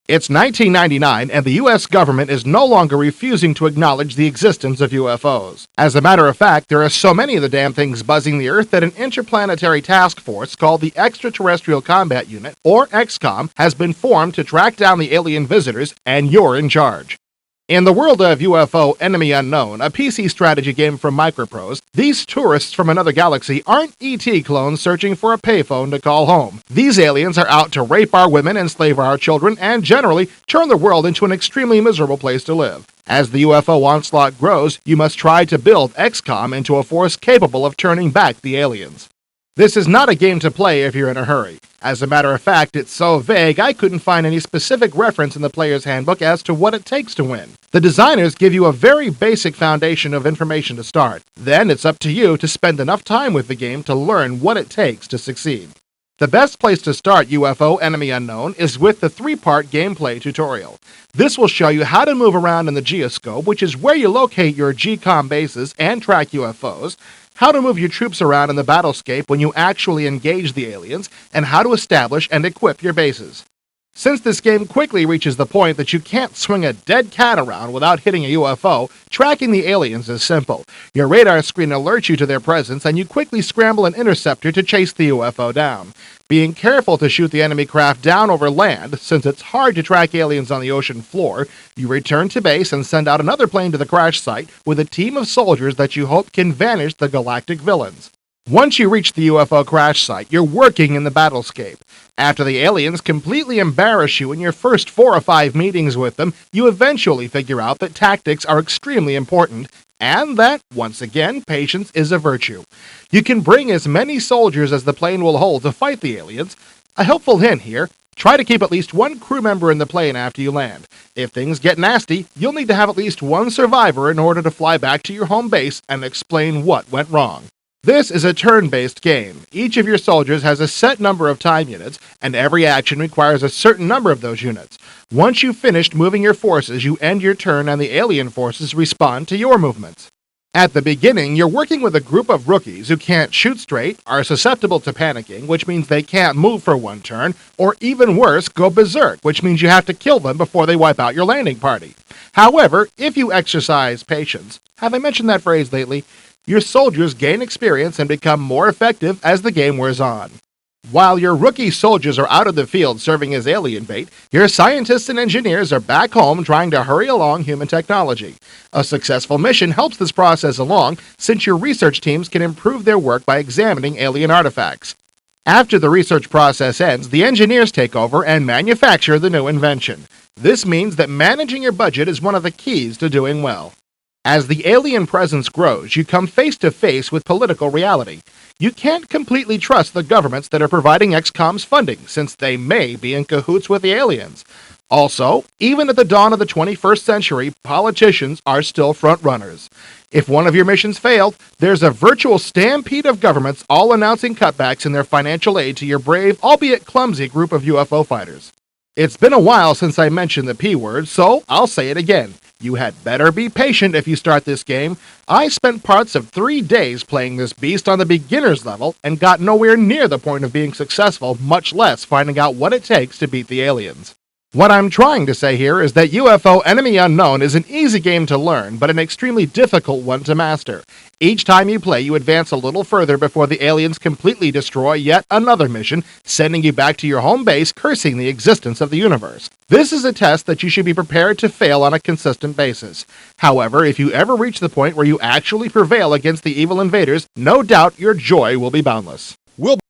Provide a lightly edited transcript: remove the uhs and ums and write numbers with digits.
It's 1999, and the U.S. government is no longer refusing to acknowledge the existence of UFOs. As a matter of fact, there are so many of the damn things buzzing the Earth that an interplanetary task force called the Extraterrestrial Combat Unit, or XCOM, has been formed to track down the alien visitors, and you're in charge. In the world of UFO Enemy Unknown, a PC strategy game from Microprose, these tourists from another galaxy aren't ET clones searching for a payphone to call home. These aliens are out to rape our women, enslave our children, and generally turn the world into an extremely miserable place to live. As the UFO onslaught grows, you must try to build XCOM into a force capable of turning back the aliens. This is not a game to play if you're in a hurry. As a matter of fact, it's so vague I couldn't find any specific reference in the player's handbook as to what it takes to win. The designers give you a very basic foundation of information to start. Then it's up to you to spend enough time with the game to learn what it takes to succeed. The best place to start UFO Enemy Unknown is with the 3-part gameplay tutorial. This will show you how to move around in the geoscope, which is where you locate your GCOM bases and track UFOs, how to move your troops around in the battlescape when you actually engage the aliens, and how to establish and equip your bases. Since this game quickly reaches the point that you can't swing a dead cat around without hitting a UFO, tracking the aliens is simple. Your radar screen alerts you to their presence, and you quickly scramble an interceptor to chase the UFO down. Being careful to shoot the enemy craft down over land, since it's hard to track aliens on the ocean floor, you return to base and send out another plane to the crash site with a team of soldiers that you hope can vanish the galactic villains. Once you reach the UFO crash site, you're working in the battlescape. After the aliens completely embarrass you in your first 4 or 5 meetings with them, you eventually figure out that tactics are extremely important, and that, once again, patience is a virtue. You can bring as many soldiers as the plane will hold to fight the aliens. A helpful hint here: try to keep at least one crew member in the plane after you land. If things get nasty, you'll need to have at least one survivor in order to fly back to your home base and explain what went wrong. This is a turn-based game. Each of your soldiers has a set number of time units, and every action requires a certain number of those units. Once you've finished moving your forces, you end your turn and the alien forces respond to your movements. At the beginning, you're working with a group of rookies who can't shoot straight, are susceptible to panicking, which means they can't move for one turn, or even worse, go berserk, which means you have to kill them before they wipe out your landing party. However, if you exercise patience, have I mentioned that phrase lately? Your soldiers gain experience and become more effective as the game wears on. While your rookie soldiers are out of the field serving as alien bait, your scientists and engineers are back home trying to hurry along human technology. A successful mission helps this process along, since your research teams can improve their work by examining alien artifacts. After the research process ends, the engineers take over and manufacture the new invention. This means that managing your budget is one of the keys to doing well. As the alien presence grows, you come face to face with political reality. You can't completely trust the governments that are providing XCOM's funding, since they may be in cahoots with the aliens. Also, even at the dawn of the 21st century, politicians are still front-runners. If one of your missions failed, there's a virtual stampede of governments all announcing cutbacks in their financial aid to your brave, albeit clumsy, group of UFO fighters. It's been a while since I mentioned the P word, so I'll say it again. You had better be patient if you start this game. I spent parts of 3 days playing this beast on the beginner's level and got nowhere near the point of being successful, much less finding out what it takes to beat the aliens. What I'm trying to say here is that UFO Enemy Unknown is an easy game to learn, but an extremely difficult one to master. Each time you play, you advance a little further before the aliens completely destroy yet another mission, sending you back to your home base, cursing the existence of the universe. This is a test that you should be prepared to fail on a consistent basis. However, if you ever reach the point where you actually prevail against the evil invaders, no doubt your joy will be boundless.